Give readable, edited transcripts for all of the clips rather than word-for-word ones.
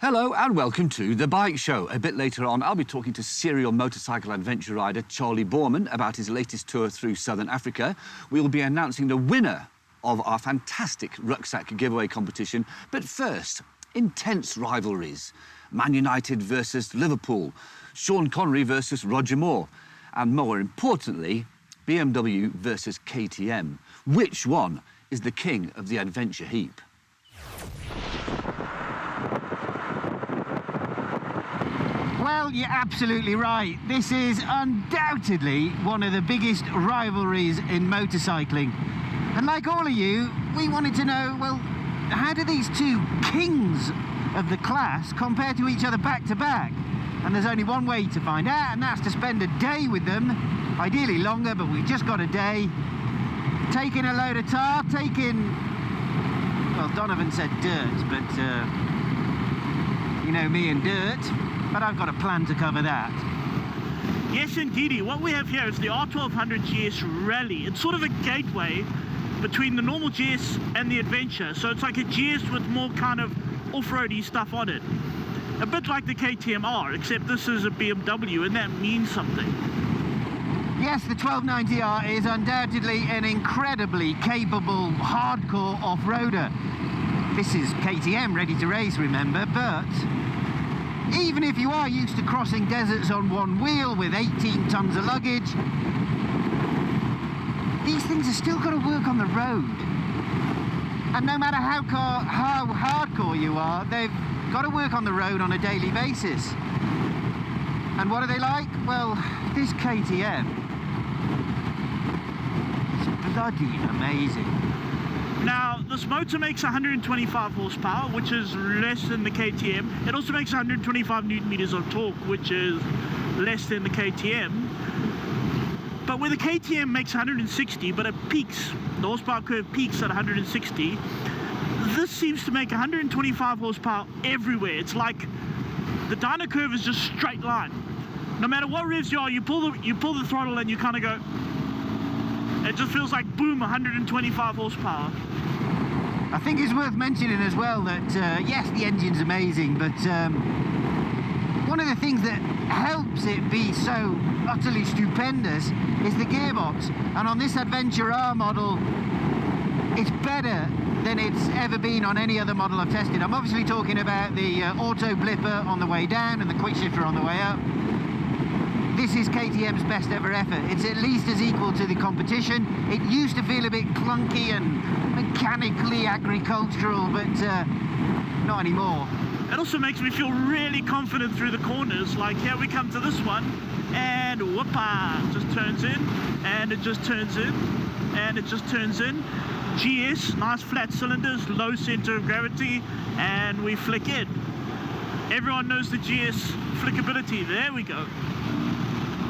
Hello and welcome to The Bike Show. A bit later on, I'll be talking to serial motorcycle adventure rider Charlie Borman about his latest tour through Southern Africa. We'll be announcing the winner of our fantastic rucksack giveaway competition. But first, intense rivalries. Man United versus Liverpool, Sean Connery versus Roger Moore, and more importantly, BMW versus KTM. Which one is the king of the adventure heap? Well, you're absolutely right. This is undoubtedly one of the biggest rivalries in motorcycling. And like all of you, we wanted to know, well, how do these two kings of the class compare to each other back to back? And there's only one way to find out, and that's to spend a day with them. Ideally longer, but we've just got a day. Taking a load of tar, well, Donovan said dirt, but you know me and dirt. But I've got a plan to cover that. Yes, indeedy. What we have here is the R1200GS RALLYE. It's sort of a gateway between the normal GS and the Adventure. So it's like a GS with more kind of off-roady stuff on it. A bit like the KTM-R, except this is a BMW, and that means something. Yes, the 1290R is undoubtedly an incredibly capable, hardcore off-roader. This is KTM ready to race, remember, but even if you are used to crossing deserts on one wheel with 18 tons of luggage, these things have still got to work on the road. And no matter how hardcore you are, they've got to work on the road on a daily basis. And what are they like? Well, this KTM is bloody amazing. Now, this motor makes 125 horsepower, which is less than the KTM. It also makes 125 newton meters of torque, which is less than the KTM. But where the KTM makes 160, but it peaks, the horsepower curve peaks at 160, this seems to make 125 horsepower everywhere. It's like the dyno curve is just straight line. No matter what revs you are, you pull the throttle and you kind of go, it just feels like boom, 125 horsepower. I think it's worth mentioning as well that, yes, the engine's amazing, but one of the things that helps it be so utterly stupendous is the gearbox. And on this Adventure R model, it's better than it's ever been on any other model I've tested. I'm obviously talking about the auto blipper on the way down and the quick shifter on the way up. This is KTM's best ever effort. It's at least as equal to the competition. It used to feel a bit clunky and mechanically agricultural, but not anymore. It also makes me feel really confident through the corners. Like here we come to this one, and whoopah, just turns in, and it just turns in, and it just turns in. GS, nice flat cylinders, low center of gravity, and we flick in. Everyone knows the GS flickability. There we go.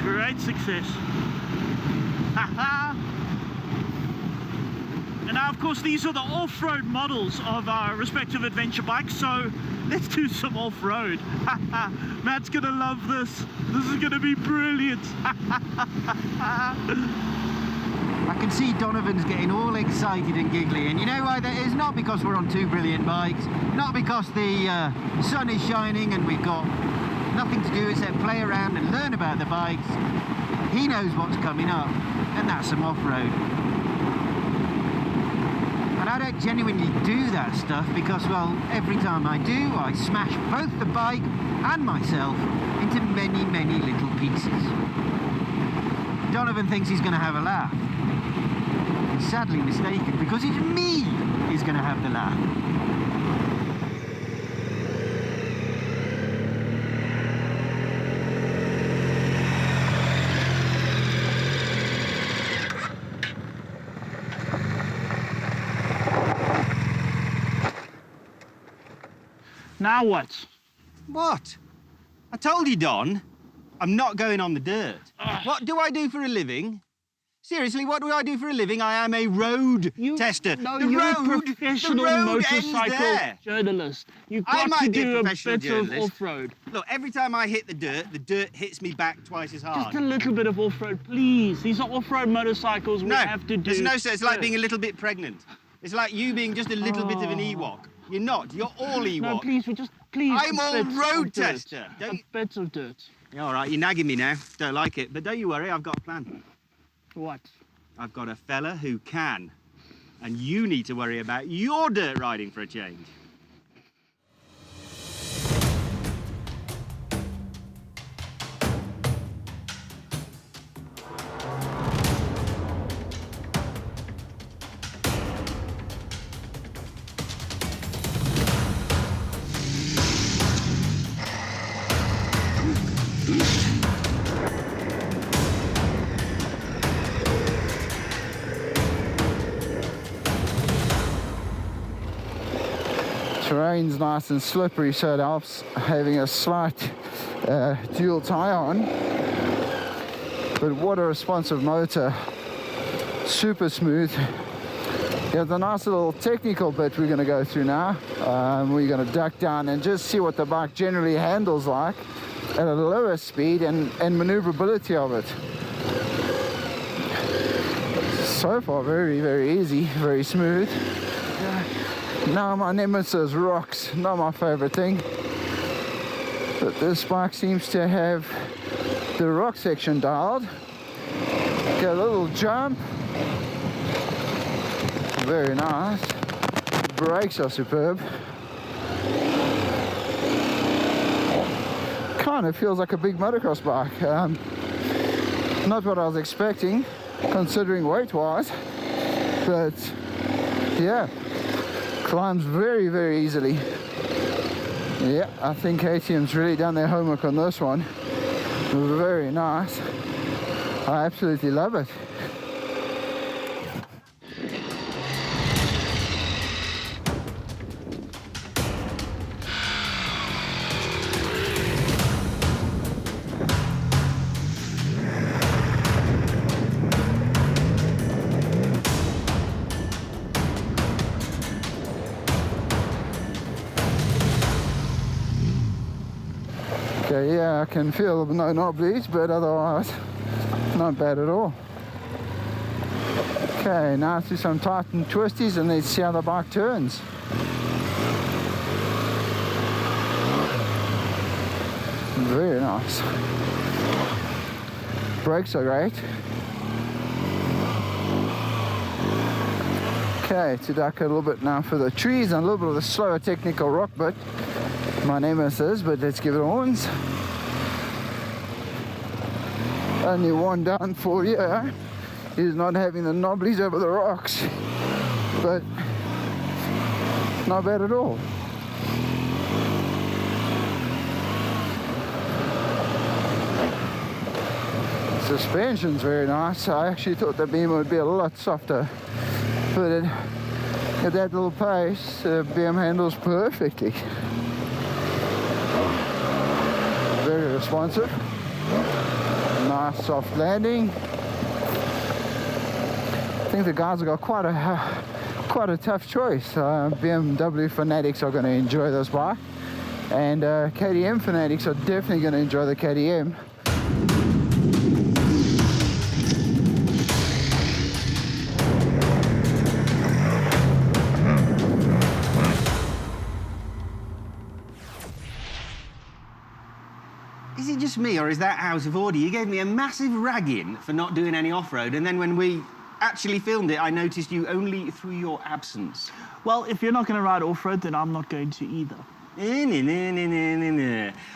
Great success. And now, of course, these are the off-road models of our respective adventure bikes, so let's do some off-road. Matt's gonna love this. This is gonna be brilliant. I can see Donovan's getting all excited and giggly, and you know why that is? Not because we're on two brilliant bikes, not because the sun is shining and we've got nothing to do except play around and learn about the bikes. He knows what's coming up, and that's some off-road. And I don't genuinely do that stuff because, well, every time I do, I smash both the bike and myself into many, many little pieces. Donovan thinks he's going to have a laugh. He's sadly mistaken, because it's me who's going to have the laugh. Now what? What? I told you, Don, I'm not going on the dirt. What do I do for a living? Seriously, what do I do for a living? I am a road tester. No, you're a professional motorcycle journalist. You've got to do a bit of off-road. Look, every time I hit the dirt hits me back twice as hard. Just a little bit of off-road, please. These are off-road motorcycles we have to do. There's no, it's like being a little bit pregnant. It's like you being just a little bit of an Ewok. You're not. You're all Ewok. No, please, please. I'm all road tester. Bits of dirt. Yeah, all right, you're nagging me now. Don't like it. But don't you worry, I've got a plan. What? I've got a fella who can. And you need to worry about your dirt riding for a change. Terrain's nice and slippery, so it helps having a slight dual tyre on. But what a responsive motor, super smooth. Yeah, the nice little technical bit we're going to go through now. We're going to duck down and just see what the bike generally handles like at a lower speed and maneuverability of it. So far, very, very easy, very smooth. Now my nemesis, rocks, not my favorite thing. But this bike seems to have the rock section dialed. Get a little jump. Very nice. Brakes are superb. Kind of feels like a big motocross bike. Not what I was expecting, considering weight-wise. But yeah. Climbs very, very easily. Yeah, I think KTM's really done their homework on this one. Very nice. I absolutely love it. Okay, yeah, I can feel no knobblies, but otherwise, not bad at all. Okay, now through some tight and twisties and let's see how the bike turns. Very nice. Brakes are great. Okay, to duck a little bit now for the trees and a little bit of the slower technical rock bit. My nemesis, but let's give it horns. Only one downfall here is not having the knobblies over the rocks, but not bad at all. Suspension's very nice. I actually thought the beam would be a lot softer, but at that little pace, BM handles perfectly. Very responsive. Nice soft landing. I think the guys have got quite a tough choice. BMW fanatics are going to enjoy this bike, and KTM fanatics are definitely going to enjoy the KTM. Is it just me, or is that out of order? You gave me a massive ragging for not doing any off-road, and then when we actually filmed it, I noticed you only through your absence. Well, if you're not going to ride off-road, then I'm not going to either.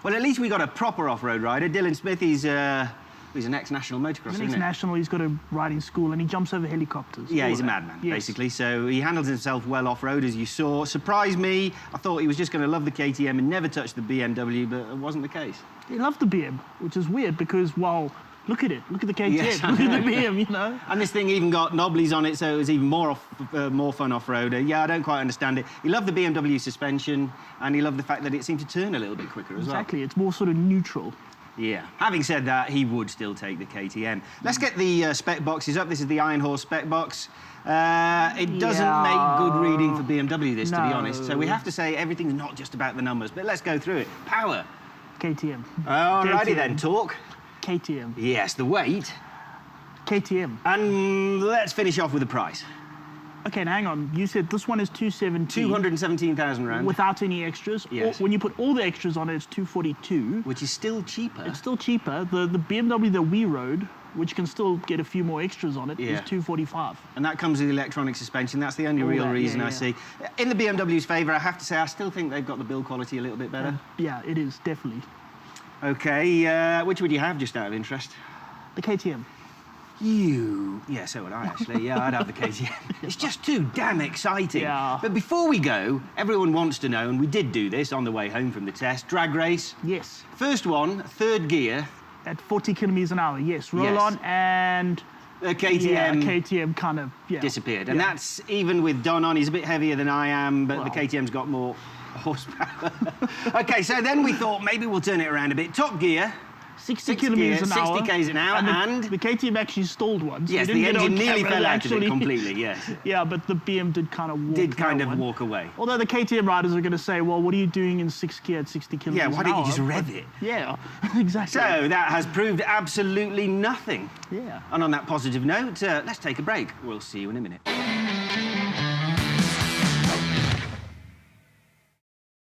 Well, at least we got a proper off-road rider. Dillon Smith, he's an ex-national motocrosser, He's isn't an he? ex-national, he's got a riding school, and he jumps over helicopters. Yeah, All he's a that. madman, Yes. basically. So he handles himself well off-road, as you saw. Surprised me. I thought he was just going to love the KTM and never touch the BMW, but it wasn't the case. He loved the BM, which is weird because, well, look at it. Look at the KTM. Yes, look at the BM, you know. And this thing even got knobblies on it, so it was even more fun off-roader. Yeah, I don't quite understand it. He loved the BMW suspension, and he loved the fact that it seemed to turn a little bit quicker as well. Exactly, it's more sort of neutral. Yeah. Having said that, he would still take the KTM. Let's get the spec boxes up. This is the Iron Horse spec box. It doesn't make good reading for BMW, this, to be honest. So we have to say everything's not just about the numbers, but let's go through it. Power. KTM. Alrighty then, torque. KTM. Yes, the weight. KTM. And let's finish off with the price. Okay, now hang on. You said this one is 217. 217,000 rand. Without any extras. Yes. Or when you put all the extras on it, it's 242. Which is still cheaper. It's still cheaper. The BMW that we rode, which can still get a few more extras on it, is 245. And that comes with electronic suspension. That's the only real reason I see. In the BMW's favour, I have to say, I still think they've got the build quality a little bit better. Yeah, it is, definitely. Okay, which would you have, just out of interest? The KTM. Yeah, so would I, actually. Yeah, I'd have the KTM. It's just too damn exciting. Yeah. But before we go, everyone wants to know, and we did do this on the way home from the test, drag race. Yes. First one, third gear. At 40 kilometers an hour, yes. Roll Yes. on and... The KTM KTM kind of, disappeared. And that's even with Don on, he's a bit heavier than I am, but the KTM's got more horsepower. Okay, so then we thought maybe we'll turn it around a bit. Top gear. 60 kilometers an hour. 60 k's an hour, and the KTM actually stalled once. yes, the engine nearly fell out of it completely, yes. Yeah, but the BM did kind of walk away. Although the KTM riders are going to say, well, what are you doing in 6th gear at 60 kilometers an hour? Yeah, why don't you just rev it? Yeah, exactly. So that has proved absolutely nothing. Yeah. And on that positive note, let's take a break. We'll see you in a minute.